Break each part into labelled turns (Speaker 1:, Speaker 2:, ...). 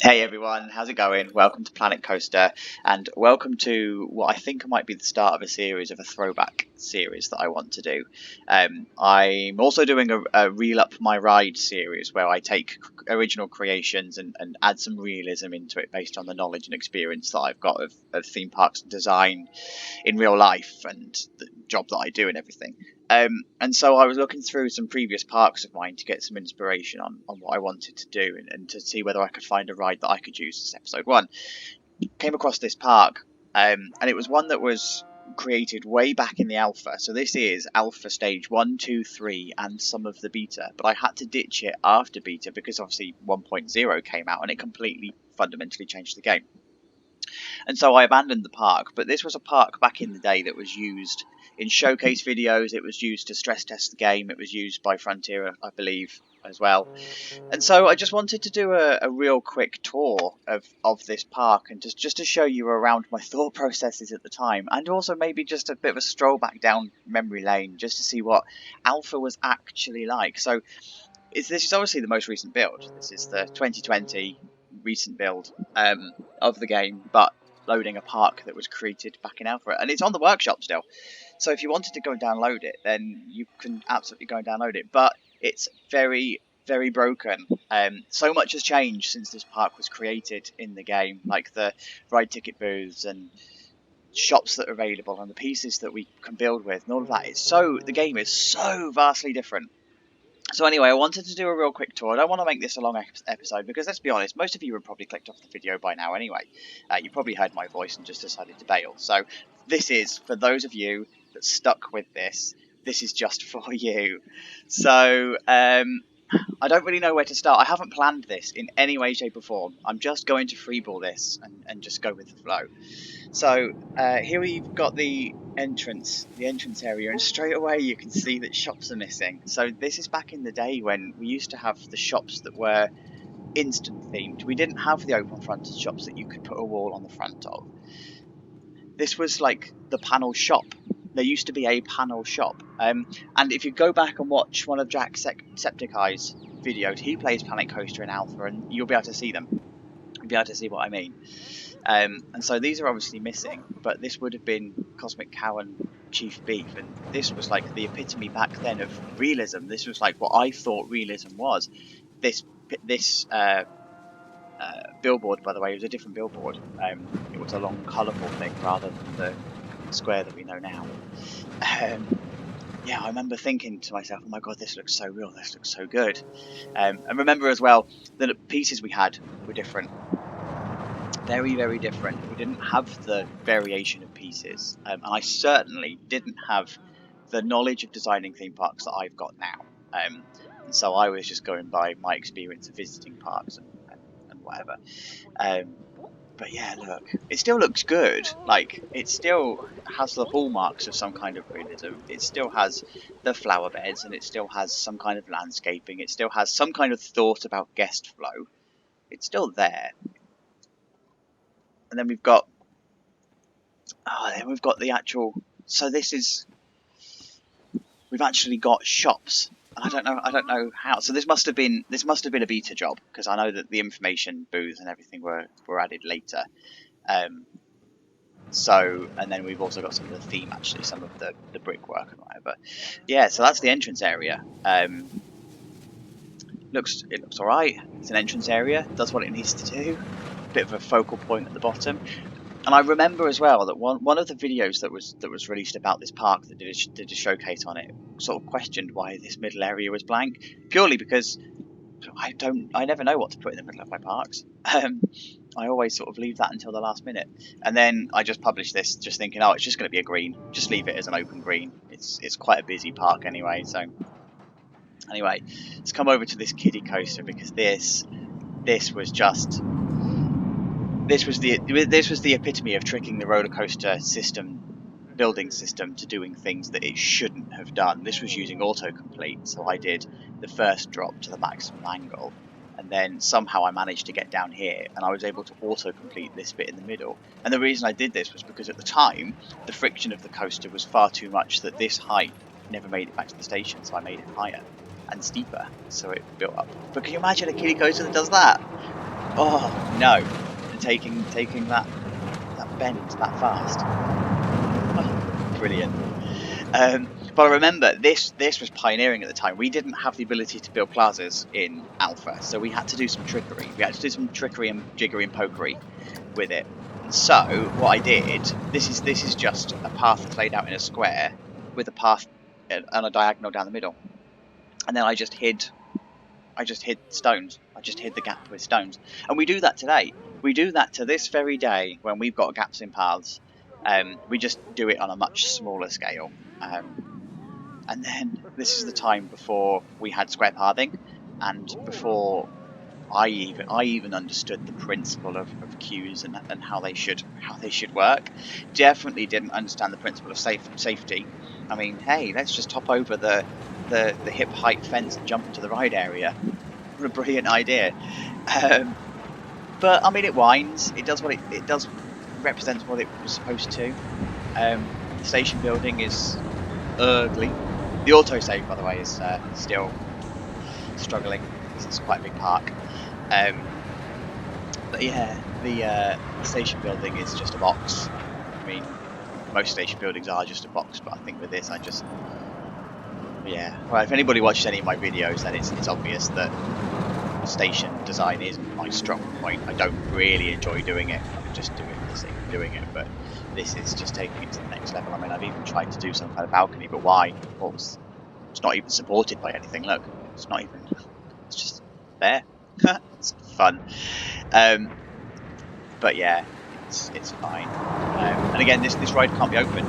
Speaker 1: Hey everyone, how's it going? Welcome to Planet Coaster, and welcome to what I think might be the start of a series of a throwback series that I want to do. I'm also doing a Reel Up My Ride series where I take original creations and add some realism into it based on the knowledge and experience that I've got of theme parks design in real life and the job that I do and everything. And so I was looking through some previous parks of mine to get some inspiration on what I wanted to do and to see whether I could find a ride that I could use as episode 1. Came across this park, and it was one that was created way back in the alpha. So this is alpha stage 1, 2, 3 and some of the beta, but I had to ditch it after beta because obviously 1.0 came out and it completely fundamentally changed the game. And so I abandoned the park, but this was a park back in the day that was used in showcase videos, it was used to stress test the game, it was used by Frontier, I believe, as well. And so I just wanted to do a real quick tour of this park and just to show you around my thought processes at the time, and also maybe just a bit of a stroll back down memory lane just to see what Alpha was actually like. So this is obviously the most recent build. This is the 2020 recent build of the game, but loading a park that was created back in Alpha, and it's on the workshop still. So if you wanted to go and download it, then you can absolutely go and download it. But it's very, very broken. So much has changed since this park was created in the game, like the ride ticket booths and shops that are available and the pieces that we can build with and all of that. The game is so vastly different. So anyway, I wanted to do a real quick tour. I don't want to make this a long episode because, let's be honest, most of you have probably clicked off the video by now anyway. You probably heard my voice and just decided to bail. So this is, for those of you that stuck with this is just for you. So I don't really know where to start. I haven't planned this in any way, shape or form. I'm just going to freeball this and just go with the flow. So here we've got the entrance area, and straight away you can see that shops are missing. So this is back in the day when we used to have the shops that were instant themed. We didn't have the open fronted shops that you could put a wall on the front of. This was like the panel shop. There used to be a panel shop, and if you go back and watch one of Jacksepticeye's videos, he plays Planet Coaster in Alpha, and you'll be able to see them. You'll be able to see what I mean. And so these are obviously missing, but this would have been Cosmic Cow and Chief Beef, and this was like the epitome back then of realism. This was like what I thought realism was. This billboard, by the way, was a different billboard. It was a long, colourful thing rather than the square that we know now. Yeah, I remember thinking to myself, oh my god, this looks so real, this looks so good. And remember as well that the pieces we had were different. Very, very different. We didn't have the variation of pieces, and I certainly didn't have the knowledge of designing theme parks that I've got now. And so I was just going by my experience of visiting parks and whatever. But yeah, look, it still looks good. Like, it still has the hallmarks of some kind of realism. It still has the flower beds, and it still has some kind of landscaping. It still has some kind of thought about guest flow. It's still there. And then we've got the actual. So we've actually got shops. I don't know how. So this must have been a beta job, because I know that the information booths and everything were added later. So, and then we've also got some of the theme, actually, some of the brickwork and whatever. Yeah, so that's the entrance area. It looks alright. It's an entrance area. Does what it needs to do. Bit of a focal point at the bottom. And I remember as well that one of the videos that was released about this park that did a showcase on it sort of questioned why this middle area was blank, purely because I never know what to put in the middle of my parks. I always sort of leave that until the last minute, and then I just publish this just thinking, oh, it's just going to be a green, just leave it as an open green. It's quite a busy park anyway. So anyway, let's come over to this Kiddie Coaster, because this was the epitome of tricking the roller coaster building system to doing things that it shouldn't have done. This was using autocomplete, so I did the first drop to the maximum angle, and then somehow I managed to get down here, and I was able to autocomplete this bit in the middle. And the reason I did this was because at the time, the friction of the coaster was far too much that this height never made it back to the station, so I made it higher and steeper, so it built up. But can you imagine a kiddie coaster that does that? Oh no! And taking that bend that fast. Oh, brilliant. But I remember this was pioneering at the time. We didn't have the ability to build plazas in Alpha, so we had to do some trickery. We had to do some trickery and jiggery and pokery with it. And so what I did, this is just a path that's laid out in a square with a path on a diagonal down the middle. And then I just hid stones. I just hid the gap with stones. And we do that today. We do that to this very day when we've got gaps in paths. We just do it on a much smaller scale. And then this is the time before we had square pathing, and before I even understood the principle of queues and how they should work. Definitely didn't understand the principle of safety. I mean, hey, let's just hop over the hip height fence and jump into the ride area. What a brilliant idea! But I mean, it winds. It does what it does. Represents what it was supposed to. The station building is ugly. The autosave, by the way, is still struggling because it's quite a big park. But yeah, the station building is just a box. I mean, most station buildings are just a box, but I think with this, yeah. Well, if anybody watches any of my videos, then it's obvious that station design isn't my strong point. I don't really enjoy doing it. I just do it for the sake of doing it, but this is just taking it to the next level. I mean, I've even tried to do some kind of balcony, but why? It's not even supported by anything. Look, it's not even. It's just there. It's fun. But yeah, it's fine. And again, this ride can't be opened.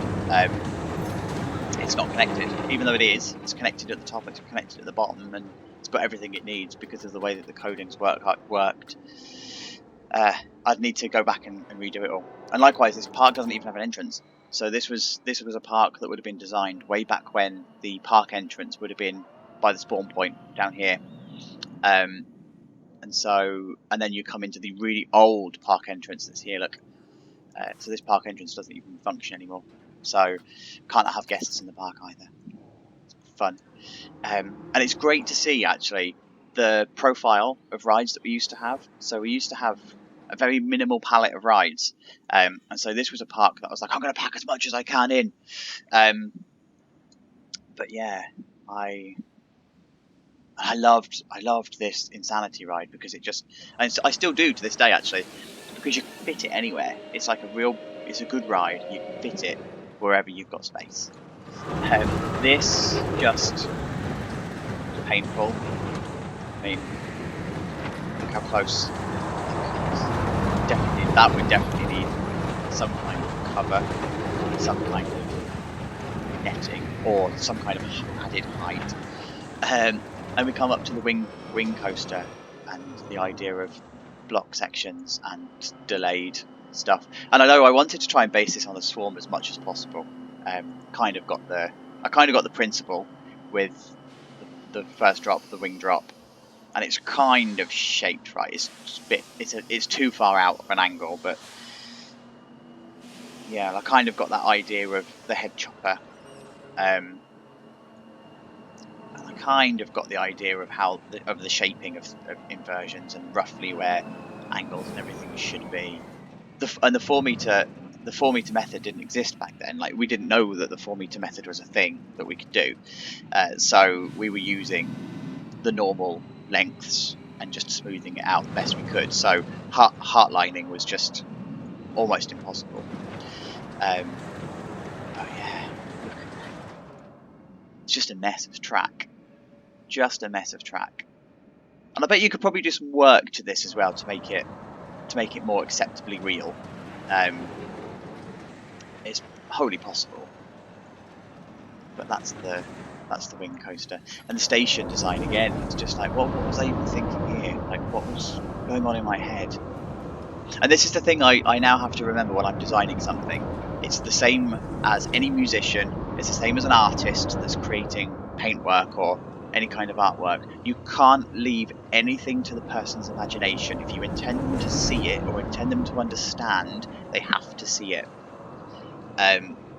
Speaker 1: It's not connected, even though it is. It's connected at the top. It's connected at the bottom, and it's got everything it needs because of the way that the codings worked. I'd need to go back and redo it all. And likewise, this park doesn't even have an entrance. So this was a park that would have been designed way back when the park entrance would have been by the spawn point down here. And then you come into the really old park entrance that's here. Look, so this park entrance doesn't even function anymore. So can't have guests in the park either. It's fun. And it's great to see actually the profile of rides that we used to have. So we used to have a very minimal palette of rides, and so this was a park that I was like, I'm going to pack as much as I can in. But yeah, I loved this Insanity ride because it just, and I still do to this day actually, because you can fit it anywhere. It's like it's a good ride. You can fit it wherever you've got space. This just painful. I mean, look how close. That would definitely need some kind of cover, some kind of netting, or some kind of added height. And we come up to the wing coaster, and the idea of block sections and delayed stuff. And I know I wanted to try and base this on the swarm as much as possible. I kind of got the principle with the first drop, the wing drop. And it's kind of shaped right. It's too far out of an angle, but yeah, I kind of got that idea of the head chopper. And I kind of got the idea of the shaping of inversions and roughly where angles and everything should be. The 4 meter method didn't exist back then. Like, we didn't know that the 4 meter method was a thing that we could do. So we were using the normal lengths and just smoothing it out the best we could. So heart lining was just almost impossible. But yeah, look, it's just a mess of track. Just a mess of track. And I bet you could probably do some work to this as well to make it more acceptably real. It's wholly possible. But that's the wing coaster. And the station design again, it's just like, what was I even thinking here? Like, what was going on in my head? And this is the thing I now have to remember when I'm designing something. It's the same as any musician, it's the same as an artist that's creating paintwork or any kind of artwork. You can't leave anything to the person's imagination. If you intend them to see it or intend them to understand, they have to see it.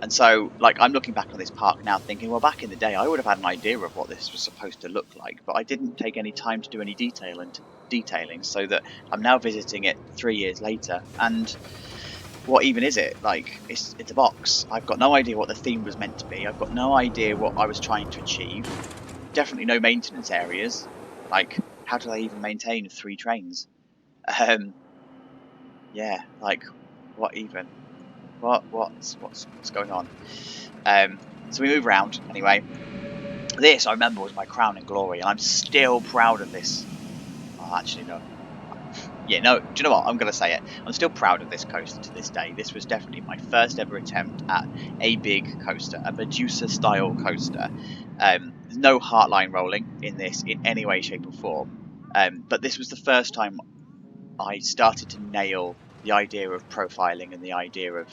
Speaker 1: And so, like, I'm looking back on this park now thinking, well, back in the day, I would have had an idea of what this was supposed to look like, but I didn't take any time to do any detailing. detailing, so that I'm now visiting it 3 years later, and what even is it? Like, it's a box. I've got no idea what the theme was meant to be. I've got no idea what I was trying to achieve. Definitely no maintenance areas. Like, how do they even maintain 3 trains? Yeah, like, what even? What's going on? So we move around anyway. This, I remember, was my crowning glory, and I'm still proud of this. Oh, actually, no. Yeah, no, do you know what? I'm going to say it. I'm still proud of this coaster to this day. This was definitely my first ever attempt at a big coaster, a Medusa-style coaster. There's no heartline rolling in this in any way, shape or form. But this was the first time I started to nail the idea of profiling and the idea of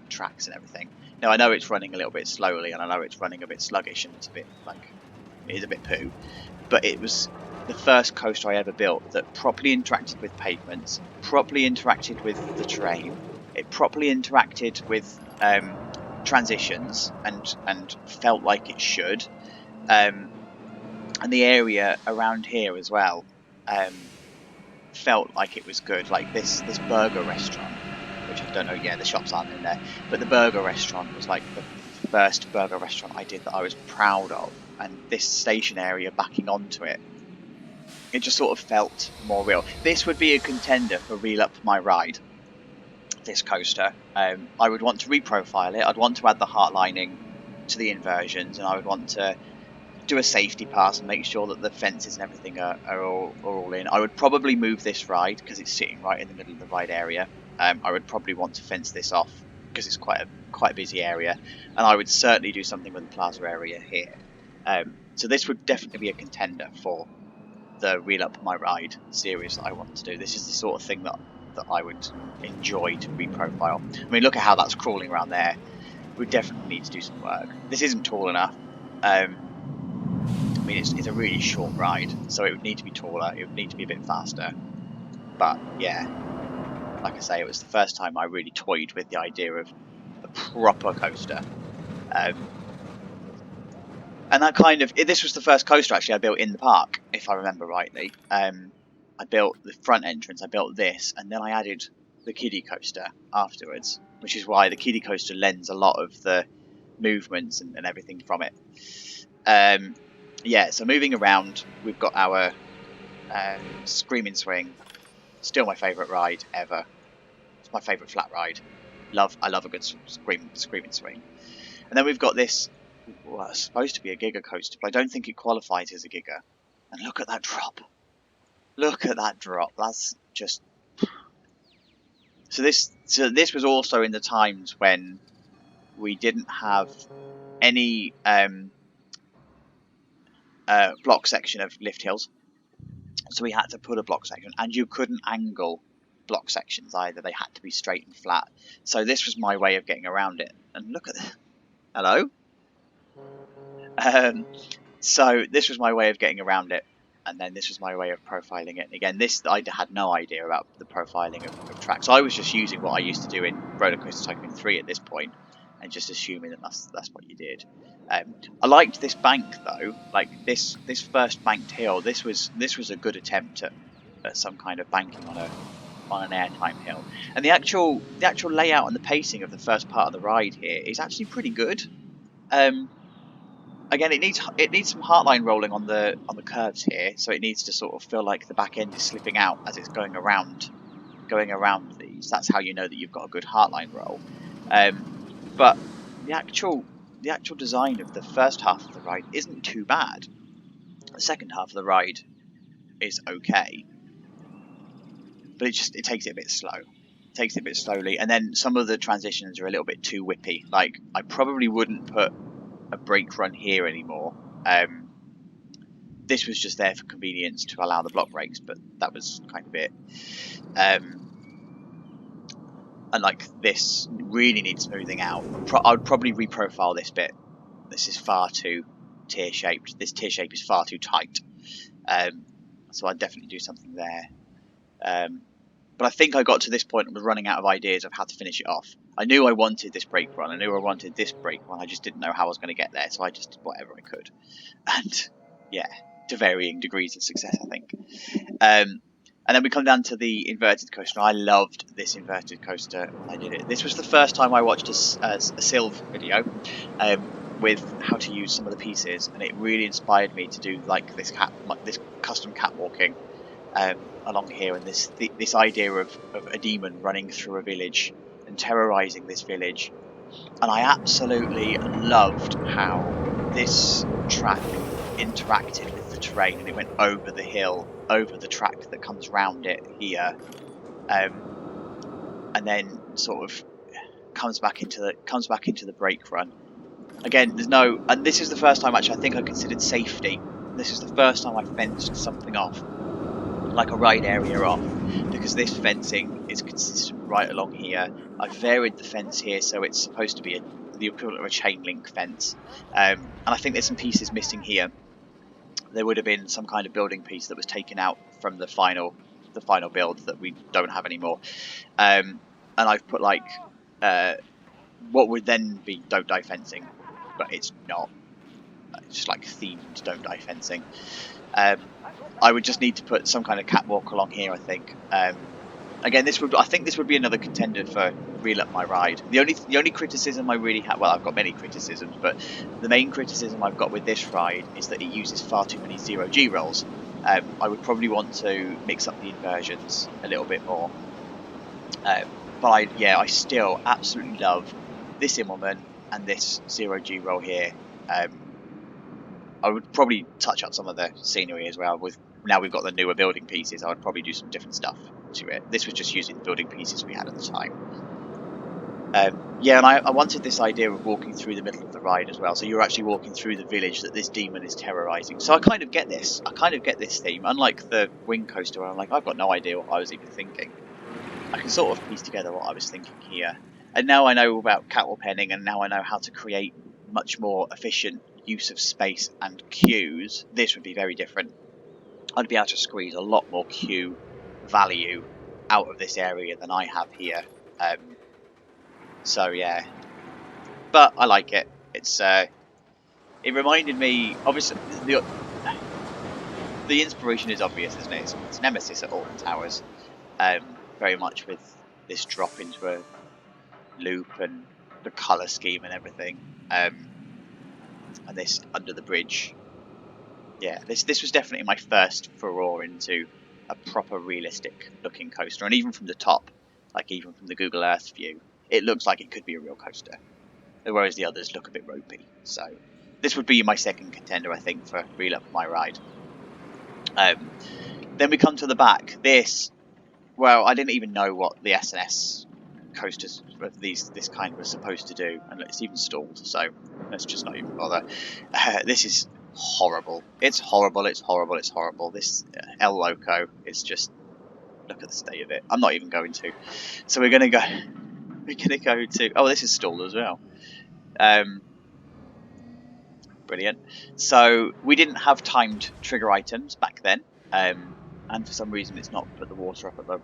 Speaker 1: tracks and everything. Now, I know it's running a little bit slowly, and I know it's running a bit sluggish, and it's a bit, like, it is a bit poo. But it was the first coaster I ever built that properly interacted with pavements, properly interacted with the terrain, it properly interacted with transitions and felt like it should, and the area around here as well felt like it was good. Like this burger restaurant, which I don't know, yeah, the shops aren't in there, but the burger restaurant was like the first burger restaurant I did that I was proud of, and this station area backing onto it, it just sort of felt more real. This would be a contender for Reel Up My Ride, this coaster. I would want to reprofile it. I'd want to add the heart lining to the inversions, and I would want to do a safety pass and make sure that the fences and everything are all in. I would probably move this ride because it's sitting right in the middle of the ride area. I would probably want to fence this off because it's quite a busy area, and I would certainly do something with the plaza area here. So this would definitely be a contender for the Reel Up My Ride series that I want to do. This is the sort of thing that I would enjoy to reprofile. I mean, look at how that's crawling around there. We definitely need to do some work. This isn't tall enough. I mean, it's a really short ride, so it would need to be taller. It would need to be a bit faster. But yeah, like I say, it was the first time I really toyed with the idea of a proper coaster. And that kind of, this was the first coaster actually I built in the park, if I remember rightly. I built the front entrance, I built this, and then I added the kiddie coaster afterwards, which is why the kiddie coaster lends a lot of the movements and everything from it. Yeah, so moving around, we've got our Screaming Swing, still my favourite ride ever. It's my favourite flat ride. I love a good Screaming Swing. And then we've got this, well, it's supposed to be a Giga coaster, but I don't think it qualifies as a Giga. And look at that drop. Look at that drop. That's just... So this was also in the times when we didn't have any block section of lift hills. So we had to put a block section, and you couldn't angle block sections either. They had to be straight and flat. So this was my way of getting around it. And look at this. Hello? So this was my way of getting around it, and then this was my way of profiling it. And again, this I had no idea about the profiling of tracks. I was just using what I used to do in Roller Coaster Tycoon 3 at this point, and just assuming that that's what you did. I liked this bank though, like this first banked hill. This was a good attempt at some kind of banking on an airtime hill, and the actual layout and the pacing of the first part of the ride here is actually pretty good. Again, it needs some heartline rolling on the curves here, so it needs to sort of feel like the back end is slipping out as it's going around these. That's how you know that you've got a good heartline roll. But the actual design of the first half of the ride isn't too bad. The second half of the ride is okay, but it takes it a bit slow. It takes it a bit slowly, and then some of the transitions are a little bit too whippy. Like, I probably wouldn't put a brake run here anymore. This was just there for convenience to allow the block brakes, but that was kind of it. And like, this really needs smoothing out. I would probably reprofile this bit. This is far too tear shaped. This tear shape is far too tight. So I'd definitely do something there. But I think I got to this point and was running out of ideas of how to finish it off. I knew I wanted this brake run. I knew I wanted this brake run. I just didn't know how I was going to get there, so I just did whatever I could. And yeah, to varying degrees of success, I think. And then we come down to the inverted coaster. I loved this inverted coaster when I did it. This was the first time I watched a Sylv video with how to use some of the pieces, and it really inspired me to do like this custom catwalking along here, and this idea of a demon running through a village and terrorizing this village. And I absolutely loved how this track interacted with the terrain, and it went over the hill, over the track that comes round it here, and then sort of comes back into the brake run. Again, and this is the first time actually I think I considered safety. This is the first time I fenced something off, like a ride area off, because this fencing is consistent right along here. I've varied the fence here, so it's supposed to be the equivalent of a chain link fence, and I think there's some pieces missing here. There would have been some kind of building piece that was taken out from the final build that we don't have anymore, and I've put like what would then be don't die fencing, but it's not. It's just like themed don't die fencing. I would just need to put some kind of catwalk along here, I think. Again, I think this would be another contender for Reel Up My Ride. The only criticism I really have, well, I've got many criticisms, but the main criticism I've got with this ride is that it uses far too many 0G rolls. I would probably want to mix up the inversions a little bit more. But I still absolutely love this Immelman and this 0G roll here. I would probably touch up some of the scenery as well. Now we've got the newer building pieces, I would probably do some different stuff to it. This was just using the building pieces we had at the time. And I wanted this idea of walking through the middle of the ride as well. So you're actually walking through the village that this demon is terrorizing. So I kind of get this. I kind of get this theme. Unlike the wing coaster where I'm like, I've got no idea what I was even thinking. I can sort of piece together what I was thinking here. And now I know about catwalk penning, and now I know how to create much more efficient use of space and queues. This would be very different. I'd be able to squeeze a lot more queue value out of this area than I have here. So yeah, but I like it. It reminded me, obviously, the inspiration is obvious, isn't it? It's Nemesis at Alton Towers, very much with this drop into a loop and the colour scheme and everything, and this under the bridge. Yeah, this was definitely my first furore into a proper realistic looking coaster, and even from the top, like even from the Google Earth view, it looks like it could be a real coaster, whereas the others look a bit ropey. So this would be my second contender, I think, for Reel Up My Ride. Then we come to the back. Well, I didn't even know what the S&S coasters of this kind was supposed to do, and it's even stalled, so let's just not even bother. This is horrible. It's horrible. This El Loco is just, look at the state of it. I'm not even going to. So we're gonna go to, oh, this is stalled as well. Brilliant. So we didn't have timed trigger items back then, and for some reason it's not put the water up at the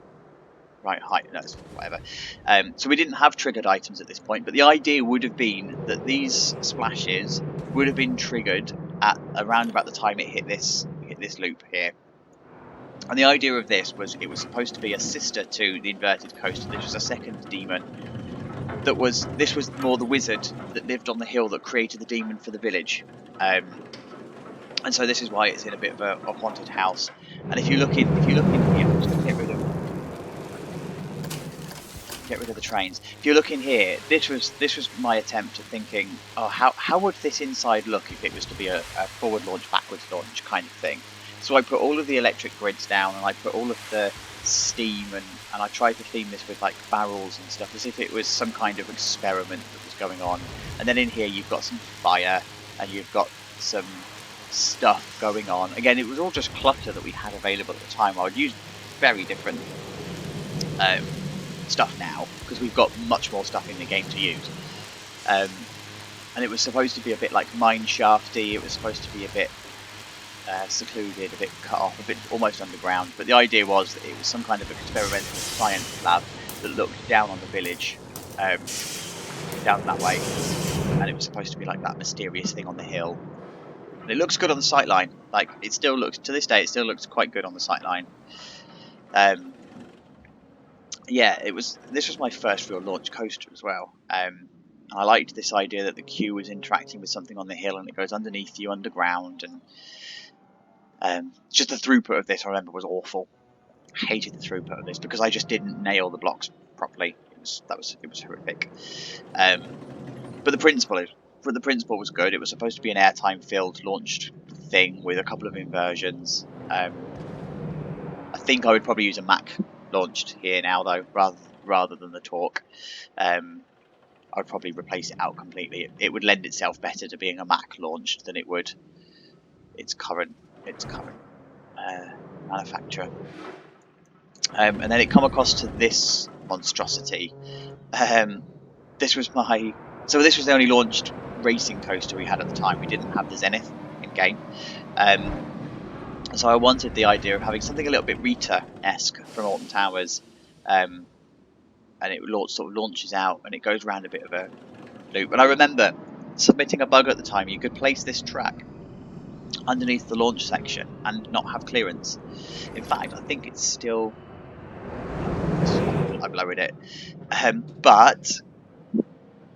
Speaker 1: right height, no, whatever. So we didn't have triggered items at this point, but the idea would have been that these splashes would have been triggered at around about the time it hit this loop here. And the idea of this was it was supposed to be a sister to the inverted coaster. This was a second demon. This was more the wizard that lived on the hill that created the demon for the village. And so this is why it's in a bit of a haunted house. And if you look in here, I'm just going to get rid of the trains. If you look in here, this was my attempt at thinking, oh, how would this inside look if it was to be a forward launch, backwards launch kind of thing. So I put all of the electric grids down, and I put all of the steam, and I tried to theme this with like barrels and stuff, as if it was some kind of experiment that was going on. And then in here you've got some fire, and you've got some stuff going on. Again, it was all just clutter that we had available at the time. I would use very different stuff now, because we've got much more stuff in the game to use. And it was supposed to be a bit like mine shafty. It was supposed to be a bit secluded, a bit cut off, a bit almost underground. But the idea was that it was some kind of experimental science lab that looked down on the village, down that way, and it was supposed to be like that mysterious thing on the hill. and it looks good on the sightline. Like, it still looks, to this day, it still looks quite good on the sightline. Yeah, this was my first real launch coaster as well. And I liked this idea that the queue was interacting with something on the hill and it goes underneath you underground, and just the throughput of this, I remember, was awful. I hated the throughput of this because I just didn't nail the blocks properly. It was horrific. But the principle was good. It was supposed to be an airtime filled launched thing with a couple of inversions. I think I would probably use a Mac launched here now, though, rather than the Torque. I'd probably replace it out completely. It would lend itself better to being a Mac launched than it would its current manufacturer. And then it come across to this monstrosity. This was the only launched racing coaster we had at the time. We didn't have the Zenith in game. So I wanted the idea of having something a little bit Rita-esque from Alton Towers, and it sort of launches out and it goes around a bit of a loop. And I remember submitting a bug at the time. You could place this track underneath the launch section and not have clearance. In fact, I think it's still... I've lowered it. But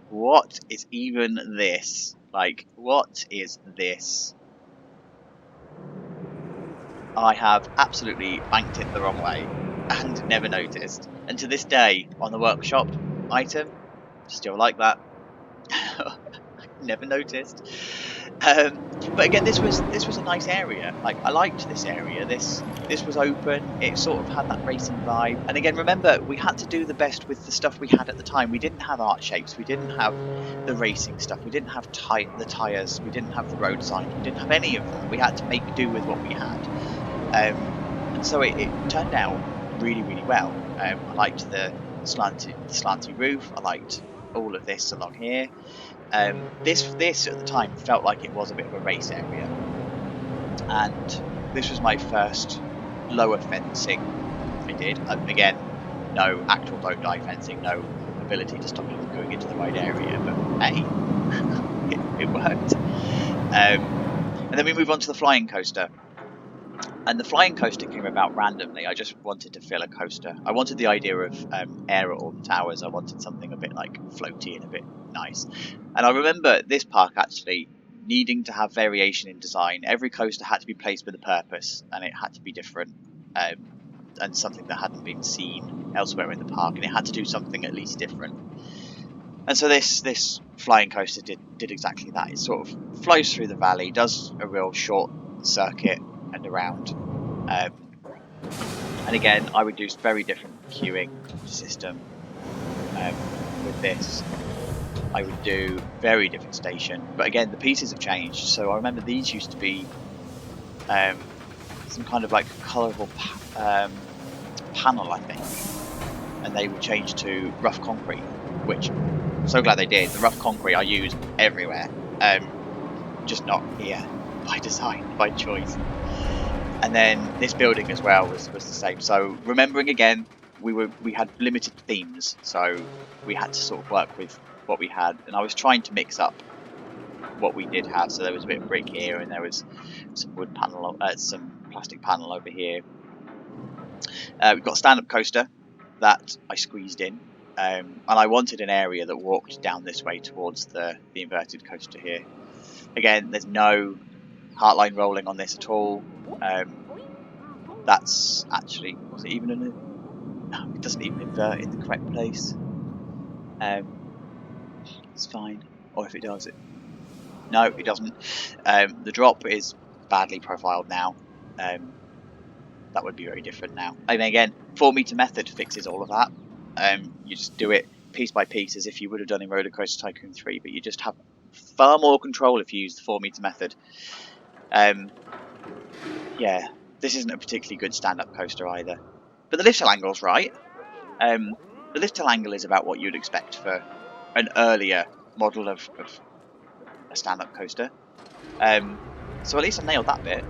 Speaker 1: what is even this? Like, what is this? I have absolutely banked it the wrong way and never noticed. And to this day, on the workshop item, still like that. Never noticed. But again, this was a nice area. Like, I liked this area. This was open. It sort of had that racing vibe. And again, remember, we had to do the best with the stuff we had at the time. We didn't have art shapes. We didn't have the racing stuff. We didn't have the tyres. We didn't have the road signs. We didn't have any of them. We had to make do with what we had. And so it turned out really, really well. I liked the slanty roof. I liked all of this along here. This at the time felt like it was a bit of a race area, and this was my first lower fencing I did. Again, no actual don't die fencing, no ability to stop you from going into the right area, but hey, it worked. And then we move on to the flying coaster. And the flying coaster came about randomly. I just wanted to fill a coaster. I wanted the idea of air at Alton Towers. I wanted something a bit like floaty and a bit nice. And I remember this park actually needing to have variation in design. Every coaster had to be placed with a purpose, and it had to be different, and something that hadn't been seen elsewhere in the park, and it had to do something at least different. And so this flying coaster did exactly that. It sort of flies through the valley, does a real short circuit and around. And again, I would do very different queuing system with this. I would do very different station, but again, the pieces have changed. So I remember these used to be some kind of like colourful panel, I think, and they would change to rough concrete, which I'm so glad they did. The rough concrete I use everywhere, just not here by design, by choice. And then this building as well was the same. So remembering again, we had limited themes, so we had to sort of work with what we had, and I was trying to mix up what we did have. So there was a bit of brick here, and there was some wood panel, some plastic panel over here. We've got a stand-up coaster that I squeezed in, and I wanted an area that walked down this way towards the inverted coaster here. Again, there's no heartline rolling on this at all. That's actually, was it even no, it doesn't even invert in the correct place. It's fine, or if it does, no, it doesn't. The drop is badly profiled now. That would be very different now. And again, 4 meter method fixes all of that. You just do it piece by piece as if you would have done in Roller Coaster Tycoon 3, but you just have far more control if you use the 4 meter method. Yeah, this isn't a particularly good stand-up coaster either. But the lift hill angle's right. The lift hill angle is about what you'd expect for an earlier model of a stand-up coaster. So at least I nailed that bit.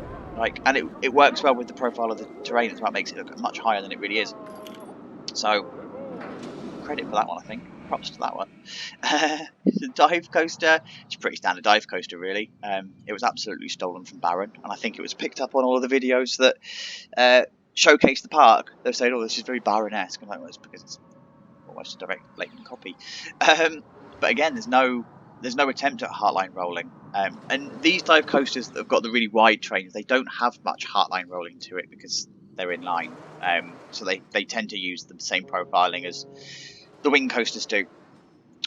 Speaker 1: And it works well with the profile of the terrain as well. It makes it look much higher than it really is. So credit for that one, I think. props to that one. The dive coaster, it's a pretty standard dive coaster really. It was absolutely stolen from Baron, and I think it was picked up on all of the videos that showcase the park. They're saying, "Oh, this is very Baron-esque," and well, it's because it's almost a direct blatant copy. But again, there's no attempt at heartline rolling. And these dive coasters that have got the really wide trains, they don't have much heartline rolling to it because they're in line. So they tend to use the same profiling as the wing coasters do.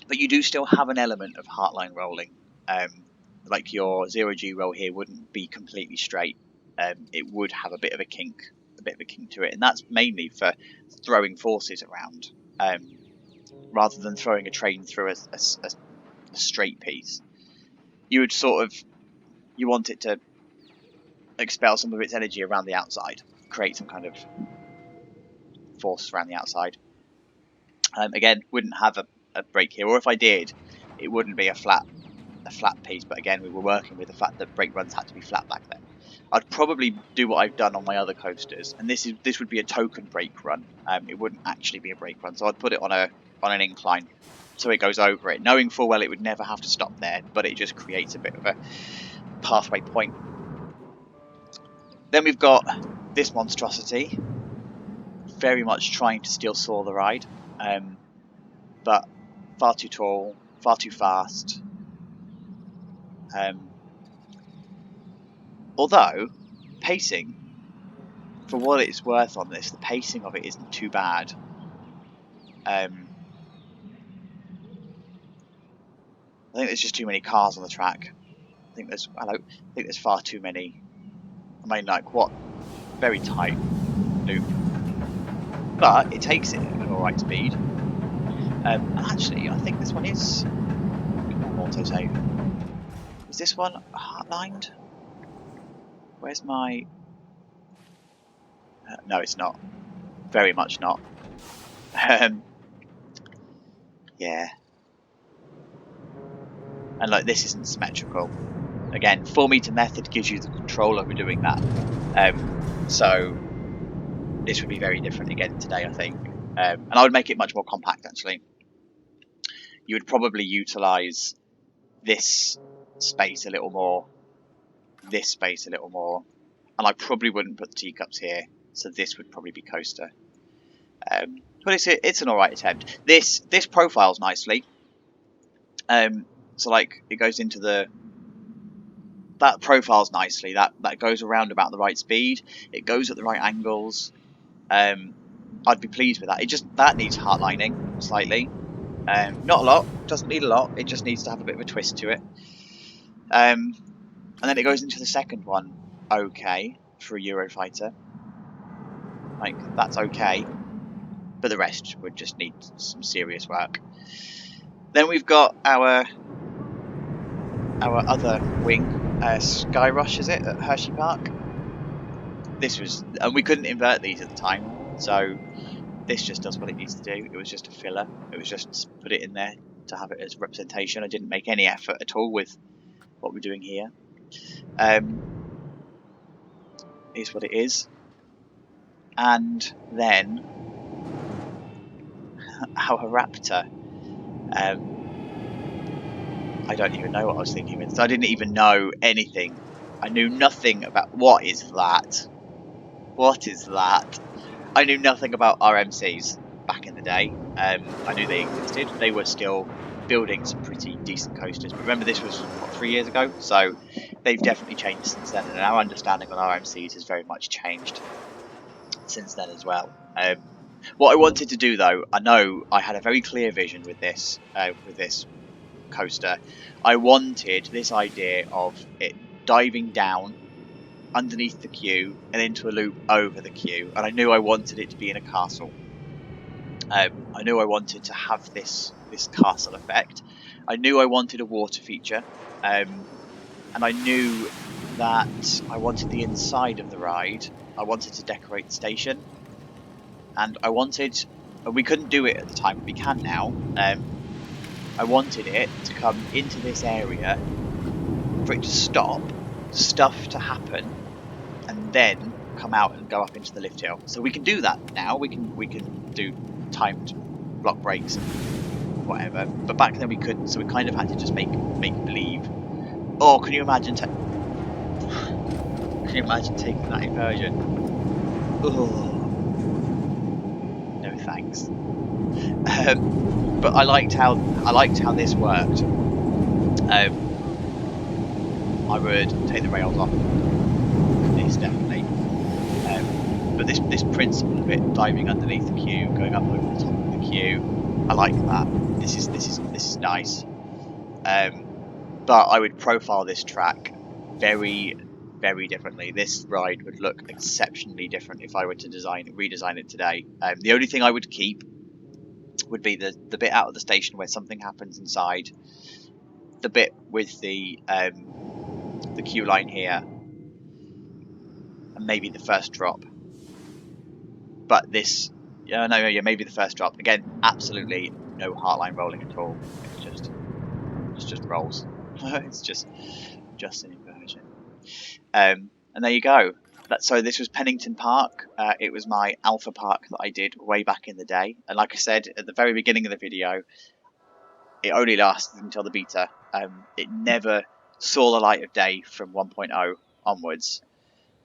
Speaker 1: But you do still have an element of heartline rolling. Like your 0G roll here wouldn't be completely straight. It would have a bit of a kink to it, and that's mainly for throwing forces around, rather than throwing a train through a straight piece. You would you want it to expel some of its energy around the outside, create some kind of force around the outside. Again, wouldn't have a break here, or if I did, it wouldn't be a flat piece. But again, we were working with the fact that brake runs had to be flat back then. I'd probably do what I've done on my other coasters, and this would be a token brake run. It wouldn't actually be a brake run, so I'd put it on an incline, so it goes over it, knowing full well it would never have to stop there, but it just creates a bit of a pathway point. Then we've got this monstrosity, very much trying to still saw the ride, but far too tall, far too fast. Although, pacing, for what it's worth on this, the pacing of it isn't too bad. I think there's just too many cars on the track. I think there's far too many. I mean, like, what? Very tight loop. But it takes it at an alright speed. And actually, I think this one is... Come on, autosave. Is this one heartlined? Where's my... no, it's not. Very much not. Yeah. And like, this isn't symmetrical. Again, 4-meter method gives you the control over doing that. So this would be very different again today, I think. And I would make it much more compact, actually. You would probably utilise this space a little more, this space a little more, and I probably wouldn't put the teacups here, so this would probably be coaster. But it's an alright attempt. This profiles nicely. So like, it goes into that profiles nicely. That goes around about the right speed. It goes at the right angles. I'd be pleased with that. That needs heartlining slightly. Not a lot. Doesn't need a lot. It just needs to have a bit of a twist to it. And then it goes into the second one. Okay, for a Eurofighter. Like, that's okay. But the rest would just need some serious work. Then we've got our other wing, Sky Rush, is it, at Hershey Park? And we couldn't invert these at the time, so this just does what it needs to do. It was just a filler. It was just put it in there to have it as representation. I didn't make any effort at all with what we're doing here. Is what it is. And then our Raptor. I don't even know what I was thinking with. So I didn't even know anything. I knew nothing about... What is that? What is that? I knew nothing about RMCs back in the day. I knew they existed. They were still building some pretty decent coasters. But remember, this was, what, 3 years ago? So they've definitely changed since then. And our understanding on RMCs has very much changed since then as well. What I wanted to do, though, I know I had a very clear vision with this coaster. I wanted this idea of it diving down underneath the queue and into a loop over the queue, and I knew I wanted it to be in a castle. I knew I wanted to have this castle effect. I knew I wanted a water feature, and I knew that I wanted the inside of the ride. I wanted to decorate the station, and we couldn't do it at the time, but we can now. I wanted it to come into this area, for it to stop, stuff to happen, and then come out and go up into the lift hill. So we can do that now. We can do timed block breaks and whatever. But back then we couldn't, so we kind of had to just make believe. Oh, can you imagine? Can you imagine taking that inversion? Oh, no thanks. But I liked how this worked. I would take the rails off this definitely. But this principle of it diving underneath the queue, going up over the top of the queue, I like that. This is nice. But I would profile this track very, very differently. This ride would look exceptionally different if I were to redesign it today. The only thing I would keep would be the bit out of the station where something happens inside, the bit with the queue line here, and maybe the first drop. But this, maybe the first drop again. Absolutely no heartline rolling at all. It's just rolls. It's just an inversion. And there you go. So this was Pennington Park. It was my alpha park that I did way back in the day. And like I said at the very beginning of the video, it only lasted until the beta. It never saw the light of day from 1.0 onwards.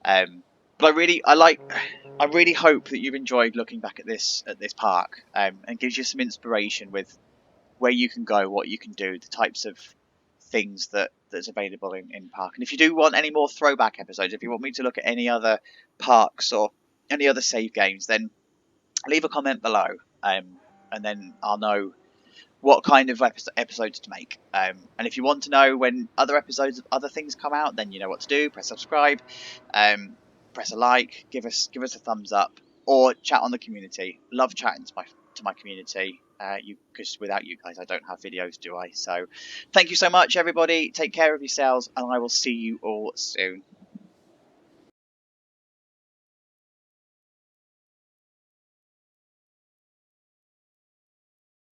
Speaker 1: But I really hope that you've enjoyed looking back at this park, and gives you some inspiration with where you can go, what you can do, the types of things that's available in park. And if you do want any more throwback episodes, if you want me to look at any other parks or any other save games, then leave a comment below, and then I'll know what kind of episodes to make. And if you want to know when other episodes of other things come out, then you know what to do. Press subscribe, press a like, give us a thumbs up, or chat on the community. Love chatting to my community. Because without you guys, I don't have videos, do I? So thank you so much, everybody. Take care of yourselves, and I will see you all soon.